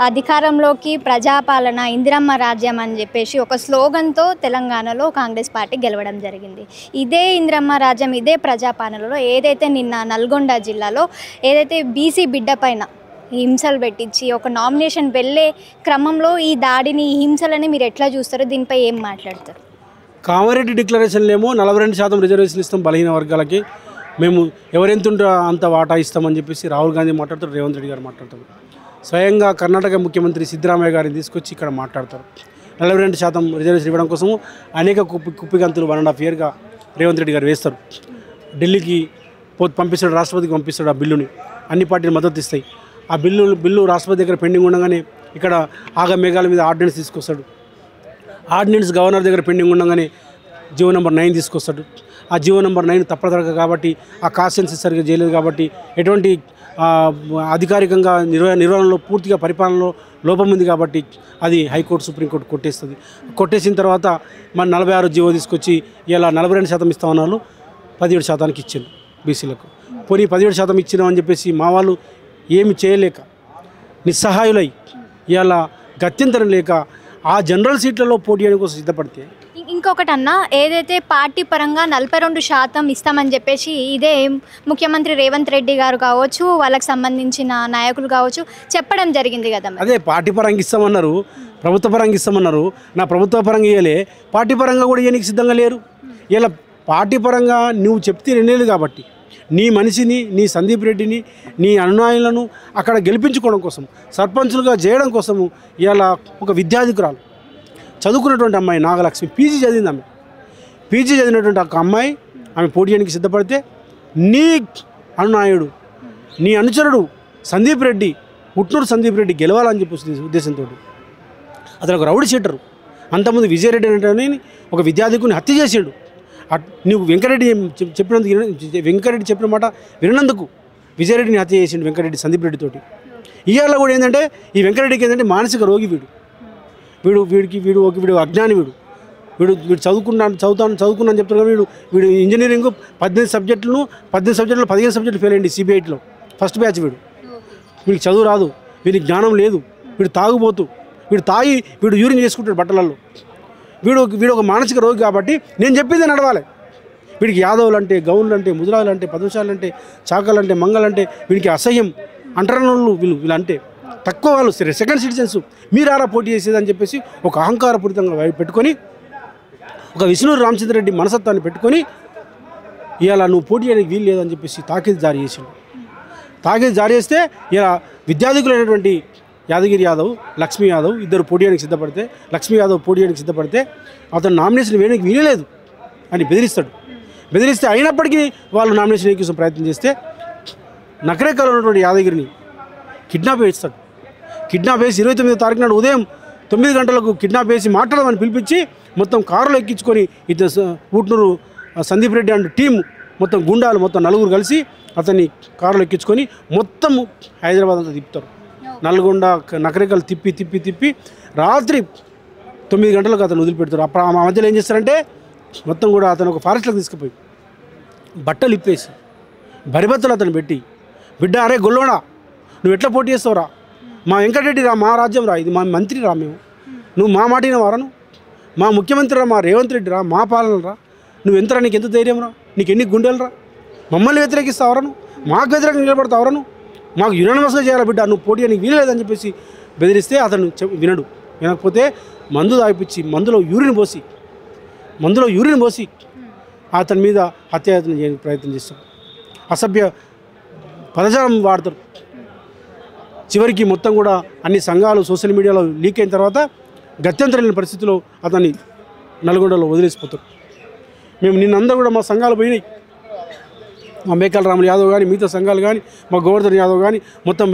అధికారంలోకి ప్రజాపాలన ఇందిరమ్మ రాజ్యం అని చెప్పేసి ఒక స్లోగన్తో తెలంగాణలో కాంగ్రెస్ పార్టీ గెలవడం జరిగింది. ఇదే ఇందిరమ్మ రాజ్యం, ఇదే ప్రజాపాలనలో ఏదైతే నిన్న నల్గొండ జిల్లాలో ఏదైతే బీసీ బిడ్డ పైన హింసలు పెట్టించి ఒక నామినేషన్ వెళ్ళే క్రమంలో ఈ దాడిని, ఈ హింసలని మీరు ఎట్లా చూస్తారు? దీనిపై ఏం మాట్లాడతారు? కామారెడ్డి డిక్లరేషన్లో ఏమో 42% రిజర్వేషన్ ఇస్తాం బలహీన వర్గాలకి, మేము ఎవరెంత ఉంటే అంత వాటా ఇస్తామని చెప్పేసి రాహుల్ గాంధీ మాట్లాడతారు, రేవంత్ రెడ్డి గారు మాట్లాడతారు. స్వయంగా కర్ణాటక ముఖ్యమంత్రి సిద్ధరామయ్య గారిని తీసుకొచ్చి ఇక్కడ మాట్లాడతారు. 42% రిజర్వేషన్ ఇవ్వడం కోసము అనేక కుప్పిగంతులు 1.5 ఇయర్గా రేవంత్ రెడ్డి గారు వేస్తారు. ఢిల్లీకి పంపిస్తాడు, రాష్ట్రపతికి పంపిస్తాడు ఆ బిల్లుని. అన్ని పార్టీలు మద్దతు ఇస్తాయి. ఆ బిల్లు రాష్ట్రపతి దగ్గర పెండింగ్ ఉండగానే ఇక్కడ ఆగమేఘాల మీద ఆర్డినెన్స్ తీసుకొస్తాడు. ఆర్డినెన్స్ గవర్నర్ దగ్గర పెండింగ్ ఉండగానే జీవో నెంబర్ 9 తీసుకొస్తాడు. ఆ జీవో నెంబర్ 9 తప్పదరగ కాబట్టి, ఆ కాన్స్టిట్యున్సీ సరిగ్గా చేయలేదు కాబట్టి, ఎటువంటి అధికారికంగా నిర్వహణలో పూర్తిగా పరిపాలనలో లోపం ఉంది కాబట్టి అది హైకోర్టు, సుప్రీంకోర్టు కొట్టేస్తుంది. కొట్టేసిన తర్వాత మన 46 జీవో తీసుకొచ్చి ఇలా 42% ఇస్తామన్నారు, 17% ఇచ్చారు బీసీలకు. పోనీ 17% ఇచ్చినామని చెప్పేసి మా వాళ్ళు ఏమి చేయలేక నిస్సహాయులై ఇలా గత్యంతరం లేక ఆ జనరల్ సీట్లలో పోటీ చేయడం కోసం సిద్ధపడితే, ఇంకొకటి అన్న, ఏదైతే పార్టీ పరంగా 42% ఇస్తామని చెప్పేసి ఇదే ముఖ్యమంత్రి రేవంత్ రెడ్డి గారు కావచ్చు, వాళ్ళకి సంబంధించిన నాయకులు కావచ్చు చెప్పడం జరిగింది కదా. అదే పార్టీ పరంగా ఇస్తామన్నారు, ప్రభుత్వ పరంగా ఇస్తామన్నారు. నా ప్రభుత్వ పరంగా ఇవ్వలే, పార్టీ పరంగా కూడా ఇవ్వడానికి సిద్ధంగా లేరు. ఇలా పార్టీ పరంగా నువ్వు చెప్తే 2 ఏళ్ళు కాబట్టి నీ మనిషిని, నీ సందీప్ రెడ్డిని, నీ అనునాయులను అక్కడ గెలిపించుకోవడం కోసం, సర్పంచులుగా చేయడం కోసము ఇలా ఒక విద్యాధికురాలు, చదువుకున్నటువంటి అమ్మాయి నాగలక్ష్మి, పీజీ చదివింది. పీజీ చదివినటువంటి ఒక అమ్మాయి ఆమె పోటీ చేయడానికి సిద్ధపడితే నీ అనునాయుడు, నీ అనుచరుడు సందీప్ రెడ్డి, ఉట్నూరు సందీప్ రెడ్డి గెలవాలని చెప్పి ఉద్దేశంతో అతను ఒక రౌడీ షీటరు. అంతకుముందు విజయరెడ్డి అంటే ఒక విద్యాధికుని హత్య చేసాడు. నువ్వు వెంకరెడ్డి చెప్పిన మాట వినందుకు విజయరెడ్డిని హత్య చేసిండు వెంకరెడ్డి సందీప్ రెడ్డితోటి. ఇవాళ కూడా ఏంటంటే ఈ వెంకరెడ్డికి ఏంటంటే మానసిక రోగి వీడు అజ్ఞాని, వీడు చదువుకున్నాను చెప్తారు కదా. వీడు ఇంజనీరింగ్ 18 సబ్జెక్టులు 15 సబ్జెక్టులు ఫెయిల్ అయ్యింది సిబిఐటీలో, ఫస్ట్ బ్యాచ్. వీడికి చదువు రాదు, వీడికి జ్ఞానం లేదు, వీడు తాగుబోతు, వీడు యూరిన్ చేసుకుంటాడు బట్టలలో. వీడు ఒక మానసిక రోగి కాబట్టి నేను చెప్పిందే నడవాలి. వీడికి యాదవులు అంటే, గౌన్లు అంటే, ముద్రాలు అంటే, పద్మశాలు అంటే, చాకలు అంటే, మంగళంటే వీడికి అసహ్యం. అంటరానోళ్ళు వీళ్ళు అంటే తక్కువ, వాళ్ళు సెకండ్ సిటిజన్స్, మీరారా పోటీ చేసేదని చెప్పేసి ఒక అహంకారపూరితంగా పెట్టుకొని, ఒక విష్ణు రామచంద్రరెడ్డి మనసత్వాన్ని పెట్టుకొని ఇలా నువ్వు పోటీ చేయడానికి వీలు లేదని చెప్పేసి తాకీదు జారీ చేసిండు. తాకీదు జారీ చేస్తే ఇలా విద్యాధికులైనటువంటి యాదగిరి యాదవ్, లక్ష్మీ యాదవ్ ఇద్దరు పోటీ చేయడానికి సిద్ధపడితే, లక్ష్మీ యాదవ్ పోటీ చేయడానికి సిద్ధపడితే అతను నామినేషన్ వేయడానికి వీలలేదు అని బెదిరిస్తే అయినప్పటికీ వాళ్ళు నామినేషన్ వేయ కోసం ప్రయత్నం చేస్తే నకరేకల్లో ఉన్నటువంటి యాదగిరిని కిడ్నాప్ చేస్తాడు. కిడ్నాప్ చేసి 29వ తారీఖు నాడు ఉదయం 9 గంటలకు కిడ్నాప్ చేసి మాట్లాడమని పిలిపించి మొత్తం కారులో ఎక్కించుకొని ఇద్దరు ఊట్నూరు సందీప్ రెడ్డి అండ్ టీం మొత్తం గుండాలు మొత్తం 4 కలిసి అతన్ని కారులో ఎక్కించుకొని మొత్తం హైదరాబాద్ అంతా తిప్పుతారు. నల్గొండ, నకరేకల్ తిప్పి రాత్రి 9 గంటలకు అతను వదిలిపెడతారు. అప్పుడు ఆ మధ్యలో ఏం చేస్తారంటే మొత్తం కూడా అతను ఒక ఫారెస్ట్లోకి తీసుకుపోయి బట్టలు ఇప్పేసి బరిబత్తలు అతను పెట్టి, బిడ్డ అరే గొల్లోడా నువ్వు ఎట్లా పోటీ చేస్తావు రా, మా వెంకటరెడ్డి రా, మా రాజ్యం రా, ఇది మా మంత్రి రా, నువ్వు మా మాటిన వారను, మా ముఖ్యమంత్రి రా, మా రేవంత్ రెడ్డి రా, మా పాలన రా, నువ్వు ఎంతరా, నీకు ఎంత ధైర్యం రా, నీకు ఎన్ని గుండెలు రా, మమ్మల్ని వ్యతిరేకిస్తావరా, మాకు వ్యతిరేకంగా నిలబడతావరా, మాకు యునానిమస్గా చేయాలి బిడ్డ, నువ్వు పోటీ అని వీలేదని చెప్పేసి బెదిరిస్తే అతను వినకపోతే మందు తాగిపించి మందులో యూరిన్ పోసి అతని మీద హత్యాయత్నం చేయడానికి ప్రయత్నం చేస్తాడు. అసభ్య పదజాలం వాడతారు. చివరికి మొత్తం కూడా అన్ని సంఘాలు సోషల్ మీడియాలో లీక్ అయిన తర్వాత గత్యంతరం లేని పరిస్థితిలో అతన్ని నల్గొండలో వదిలేసిపోతారు. మేము నిన్నందరూ కూడా మా సంఘాలు పోయినాయి, మా మేకల రాములు యాదవ్ కానీ, మిగతా సంఘాలు కానీ, మా గోవర్ధన్ యాదవ్ కానీ మొత్తం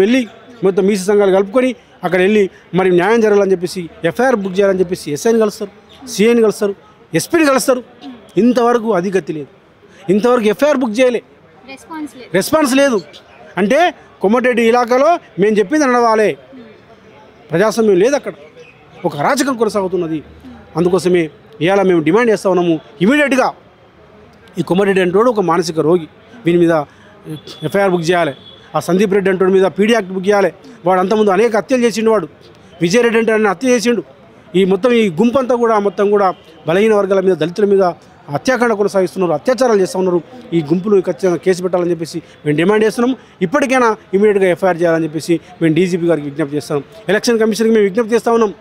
మీసీ సంఘాలు కలుపుకొని అక్కడ వెళ్ళి మరి న్యాయం జరగాలని చెప్పేసి ఎఫ్ఐఆర్ బుక్ చేయాలని చెప్పేసి ఎస్ఐని కలుస్తారు, సిఐని కలుస్తారు, ఎస్పీని కలుస్తారు. ఇంతవరకు అది గతి లేదు. ఇంతవరకు ఎఫ్ఐఆర్ బుక్ చేయలే, రెస్పాన్స్ లేదు. అంటే కొమ్మటిరెడ్డి ఇలాకాలో మేము చెప్పింది నడవాలి, ప్రజాస్వామ్యం లేదు, అక్కడ ఒక అరాచకం కొనసాగుతున్నది. అందుకోసమే ఇవాళ మేము డిమాండ్ చేస్తూ ఉన్నాము, ఇమీడియట్గా ఈ కొమ్మటిరెడ్డి అంటోడు ఒక మానసిక రోగి, వీని మీద ఎఫ్ఐఆర్ బుక్ చేయాలి. ఆ సందీప్ రెడ్డి అంటుడి మీద పీడీ యాక్ట్ బుక్ చేయాలి. వాడు అంతకుముందు అనేక హత్యలు చేసిండు. వాడు విజయ్ రెడ్డి అంటే హత్య చేసిండు. ఈ మొత్తం ఈ గుంపంతా కూడా మొత్తం కూడా బలహీన వర్గాల మీద, దళితుల మీద హత్యాకాండ కొనసాగిస్తున్నారు, అత్యాచారాలు చేస్తూ ఉన్నారు. ఈ గుంపులు ఖచ్చితంగా కేసు పెట్టాలని చెప్పేసి మేము డిమాండ్ చేస్తున్నాం. ఇప్పటికైనా ఇమీడియట్గా ఎఫ్ఐఆర్ చేయాలని చెప్పేసి మేము డీజీపీ గారికి విజ్ఞప్తి చేస్తాం. ఎలక్షన్ కమిషన్కి మేము విజ్ఞప్తి చేస్తూ ఉన్నాం.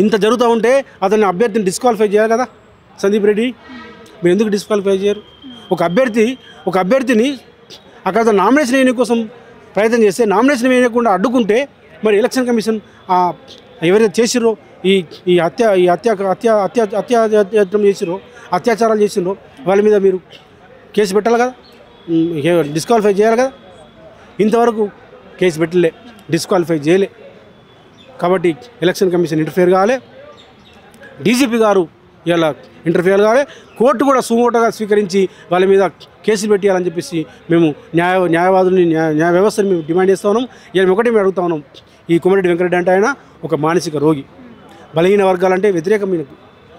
ఇంత జరుగుతూ ఉంటే అతన్ని అభ్యర్థిని డిస్క్వాలిఫై చేయాలి కదా సందీప్ రెడ్డి. మీరు ఎందుకు డిస్క్వాలిఫై చేయరు? ఒక అభ్యర్థిని అక్కడ నామినేషన్ వేయడం కోసం ప్రయత్నం చేస్తే నామినేషన్ వేయకుండా అడ్డుకుంటే మరి ఎలక్షన్ కమిషన్ ఎవరైతే చేసిరో ఈ అత్యాచారం చేసిరో, అత్యాచారాలు చేసిరో వాళ్ళ మీద మీరు కేసు పెట్టాలి కదా, డిస్క్వాలిఫై చేయాలి కదా. ఇంతవరకు కేసు పెట్టలే, డిస్క్వాలిఫై చేయలే. కాబట్టి ఎలక్షన్ కమిషన్ ఇంటర్ఫియర్ కావాలి, డీజీపీ గారు ఇలా ఇంటర్ఫియర్ కావాలి, కోర్టు కూడా సుమోటోగా స్వీకరించి వాళ్ళ మీద కేసులు పెట్టాలని చెప్పేసి మేము న్యాయ వ్యవస్థని మేము డిమాండ్ చేస్తూ ఉన్నాం. ఇలా ఒకటి మేము అడుగుతా ఉన్నాం. ఈ కోమటిరెడ్డి వెంకటరెడ్డి అంటే ఆయన ఒక మానసిక రోగి, బలహీన వర్గాలంటే వ్యతిరేకం.